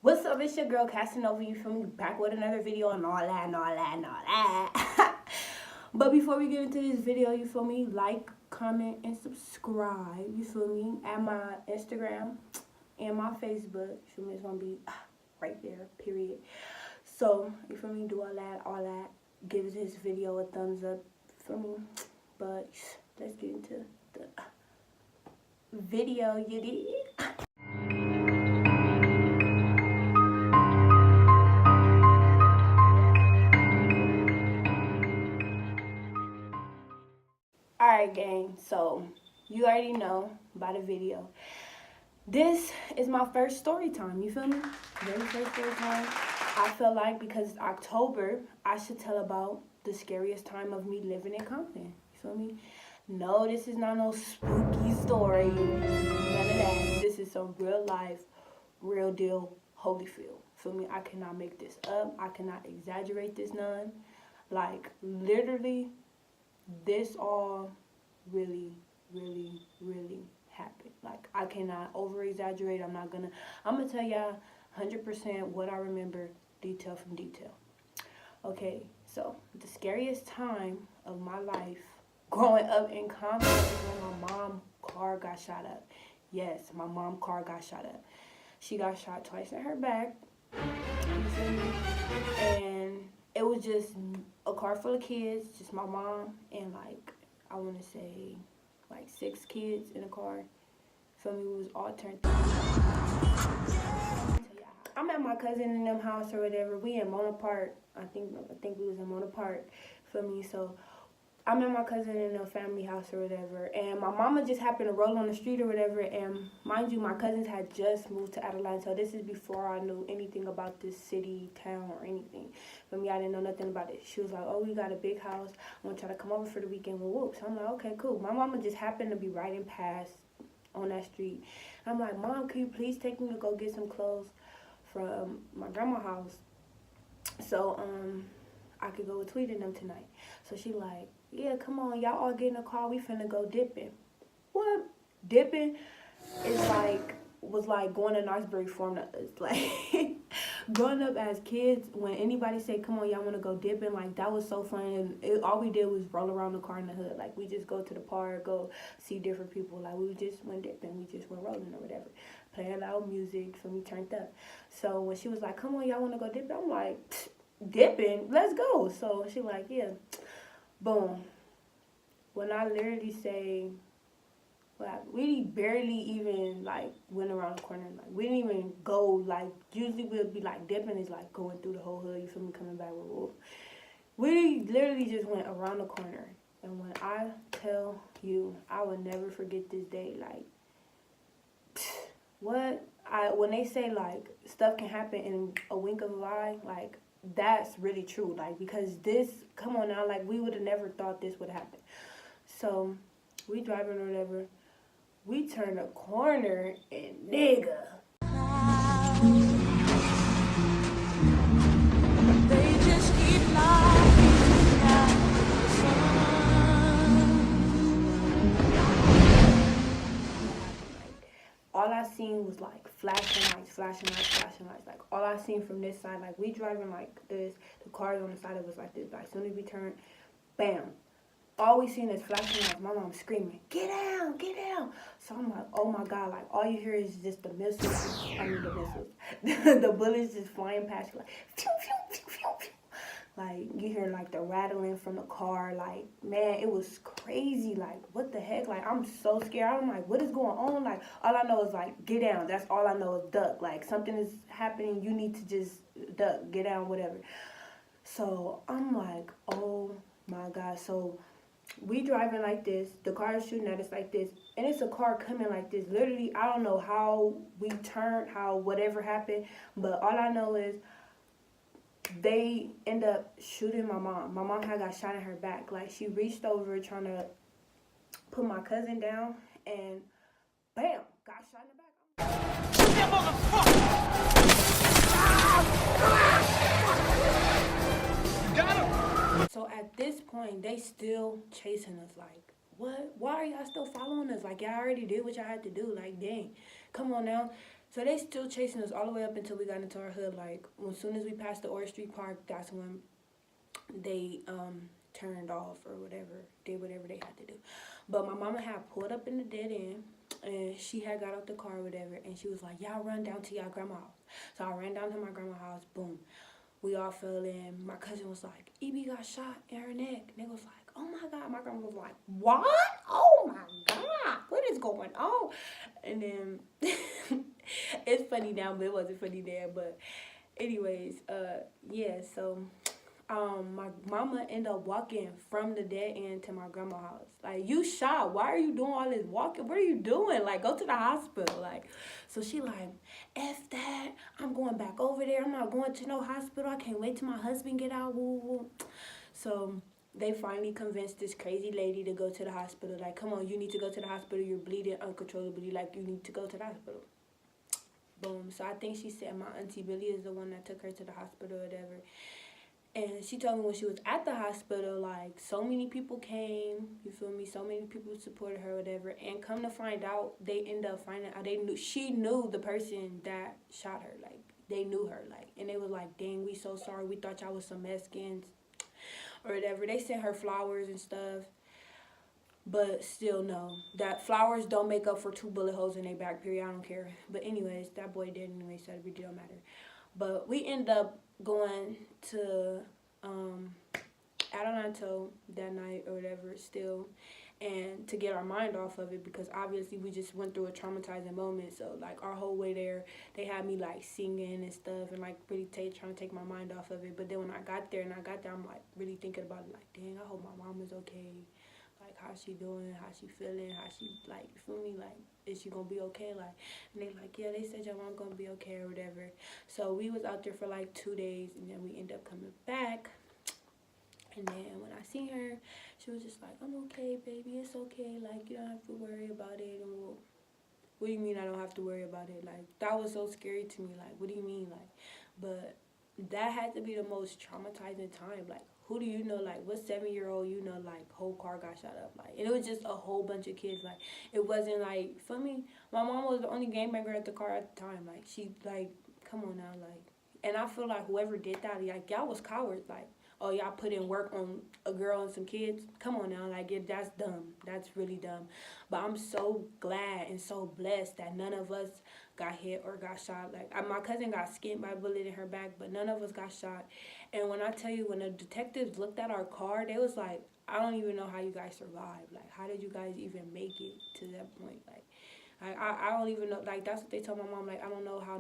What's up? It's your girl Casanova. You feel me? Back with another video and all that and all that and all that. But before we get into this video, you feel me? Like, comment, and subscribe. You feel me? At my Instagram and my Facebook. You feel me? It's gonna be right there. Period. So you feel me? Do all that, all that. Give this video a thumbs up. You feel me? But let's get into the video. You did. Alright, gang, so you already know by the video. This is my first story time, you feel me? Very first story time. I feel like because it's October, I should tell about the scariest time of me living in Compton. You feel me? No, this is not no spooky story. None of that. This is some real life, real deal Holyfield. Feel me? I cannot make this up. I cannot exaggerate this none. Like, literally, this all really happened. Like, I cannot over exaggerate. I'm gonna tell y'all 100% what I remember, detail from detail. Okay, so the scariest time of my life growing up in Compton is when my mom's car got shot up. Yes, my mom's car got shot up. She got shot twice in her back. You feel me? And it was just a car full of kids, just my mom and like, I want to say like 6 kids in a car. Feel me? We was all turned. I'm at my cousin in them house or whatever. We in Mona Park. I think we was in Mona Park. Feel me? So I'm at my cousin in a family house or whatever, and my mama just happened to roll on the street or whatever, and mind you, my cousins had just moved to Adeline, so this is before I knew anything about this city, town, or anything. For me, I didn't know nothing about it. She was like, oh, we got a big house. I want y'all to come over for the weekend. Well, whoops. I'm like, okay, cool. My mama just happened to be riding past on that street. I'm like, Mom, can you please take me to go get some clothes from my grandma's house so I could go with Tweet and them tonight? So she like, yeah, come on, y'all all get in the car, we finna go dipping. What? Dipping was like going to Northbury Farm to us. Like, growing up as kids, when anybody say, come on, y'all wanna go dipping, like, that was so fun. And all we did was roll around the car in the hood. Like, we just go to the park, go see different people. Like, we just went dipping, we just went rolling or whatever. Playing loud music for me turned up. So when she was like, come on, y'all wanna go dipping, I'm like, dipping, let's go. So she like, yeah. Boom. When I literally say, like, we barely even, like, went around the corner. Like, we didn't even go, like, usually we'll be, like, dipping is, like, going through the whole hood. You feel me? Coming back with Wolf. We literally just went around the corner. And when I tell you, I will never forget this day. Like, when they say, like, stuff can happen in a wink of an eye, like, that's really true. Like, because this, come on now, like, we would have never thought this would happen. So we driving or whatever, we turn a corner and nigga, they just keep lying down the sun. All I seen was like flashing lights. Like, all I seen from this side, like, we driving like this, the cars on the side of us like this, but as soon as we turn, bam, all we seen is flashing lights. My mom screaming, get down, get down. So I'm like, oh my God, like, all you hear is just the missiles. The bullets just flying past you, like, phew, phew, phew, phew, phew. Like, you hear, like, the rattling from the car. Like, man, it was crazy. Like, what the heck? Like, I'm so scared. I'm like, what is going on? Like, all I know is, like, get down. That's all I know is duck. Like, something is happening. You need to just duck, get down, whatever. So I'm like, oh my God. So we driving like this, the car is shooting at us like this, and it's a car coming like this. Literally, I don't know how we turned, how whatever happened, but all I know is they end up shooting my mom. My mom had got shot in her back. Like, she reached over trying to put my cousin down, and bam, got shot in the back. Shoot that motherfucker! You got him! So at this point, they still chasing us. Like, what? Why are y'all still following us? Like, y'all already did what y'all had to do. Like, dang. Come on now. So they still chasing us all the way up until we got into our hood. Like, as soon as we passed the Orchard Street Park, that's when they turned off or whatever, did whatever they had to do. But my mama had pulled up in the dead end, and she had got out the car or whatever, and she was like, y'all run down to y'all grandma's house. So I ran down to my grandma's house, boom. We all fell in. My cousin was like, EB got shot in her neck. And they was like, oh my God. My grandma was like, what? Oh my God. What is going on? And then it's funny now, but it wasn't funny then. But anyways, yeah, so my mama ended up walking from the dead end to my grandma's house. Like, you shot. Why are you doing all this walking? What are you doing? Like, go to the hospital. Like, so she like, F that. I'm going back over there. I'm not going to no hospital. I can't wait till my husband get out. Woo, woo. So they finally convinced this crazy lady to go to the hospital. Like, come on, you need to go to the hospital. You're bleeding uncontrollably. Like, you need to go to the hospital. Boom. So I think she said my auntie Billy is the one that took her to the hospital or whatever. And she told me when she was at the hospital, like, so many people came, you feel me? So many people supported her, whatever. And come to find out, they ended up finding out, she knew the person that shot her. Like, they knew her. Like, and they was like, dang, we so sorry. We thought y'all was some Mexicans or whatever. They sent her flowers and stuff. But still, no. That flowers don't make up for 2 bullet holes in their back, period. I don't care. But anyways, that boy did anyway, so it don't matter. But we ended up going to Adelanto that night or whatever still, and to get our mind off of it, because obviously we just went through a traumatizing moment. So like our whole way there, they had me like singing and stuff and like really trying to take my mind off of it. But then when I got there, I'm like really thinking about it, like, dang, I hope my mom is okay. Like, how's she doing? How's she feeling? How she, like, you feel me? Like, is she gonna be okay? Like, and they like, yeah, they said your mom gonna be okay or whatever. So we was out there for like 2 days, and then we ended up coming back. And then when I seen her, she was just like, I'm okay, baby, it's okay. Like, you don't have to worry about it. And what do you mean I don't have to worry about it? Like, that was so scary to me. Like, what do you mean? Like, but that had to be the most traumatizing time. Like, who do you know? Like, what 7-year-old you know? Like, whole car got shot up. Like, and it was just a whole bunch of kids. Like, it wasn't like, for me, my mom was the only gangbanger at the car at the time. Like, she, like, come on now, like, and I feel like whoever did that, like, y'all was cowards. Like, oh, y'all put in work on a girl and some kids? Come on now, like, that's dumb. That's really dumb. But I'm so glad and so blessed that none of us got hit or got shot. Like, my cousin got skinned by a bullet in her back, but none of us got shot. And when I tell you, when the detectives looked at our car, they was like, I don't even know how you guys survived. Like, how did you guys even make it to that point? Like, I don't even know. Like, that's what they told my mom. Like, I don't know how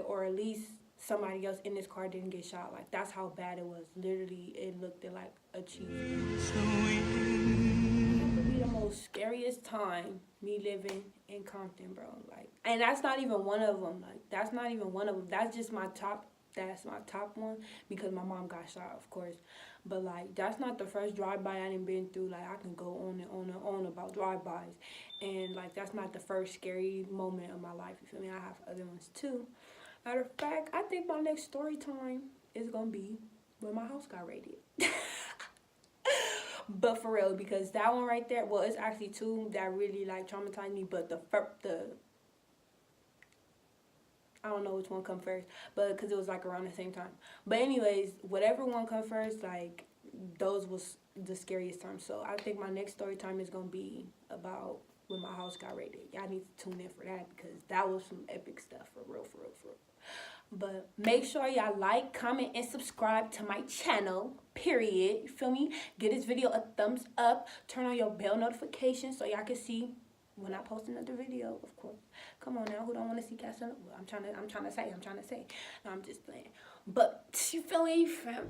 or at least somebody else in this car didn't get shot. Like, that's how bad it was. Literally, it looked like a cheese. That would be the most scariest time me living in Compton, bro. Like, and that's not even one of them. Like, that's not even one of them. That's just my top. That's my top one, because my mom got shot, of course. But like, that's not the first drive-by I done been through. Like, I can go on and on and on about drive-bys, and like, that's not the first scary moment of my life. You feel me? I have other ones too. Matter of fact, I think my next story time is gonna be when my house got raided. But for real, because that one right there, well, it's actually 2 that really like traumatized me. But the I don't know which one come first, but because it was like around the same time. But anyways, whatever one come first, like, those was the scariest time. So I think my next story time is gonna be about when my house got raided. Y'all need to tune in for that, because that was some epic stuff, for real, for real, for real. But make sure y'all like, comment, and subscribe to my channel, period. You feel me? Give this video a thumbs up. Turn on your bell notifications so y'all can see when I post another video, of course. Come on now, who don't want to see cats on? Well, I'm trying to say. No, I'm just playing. But you feel me, fam?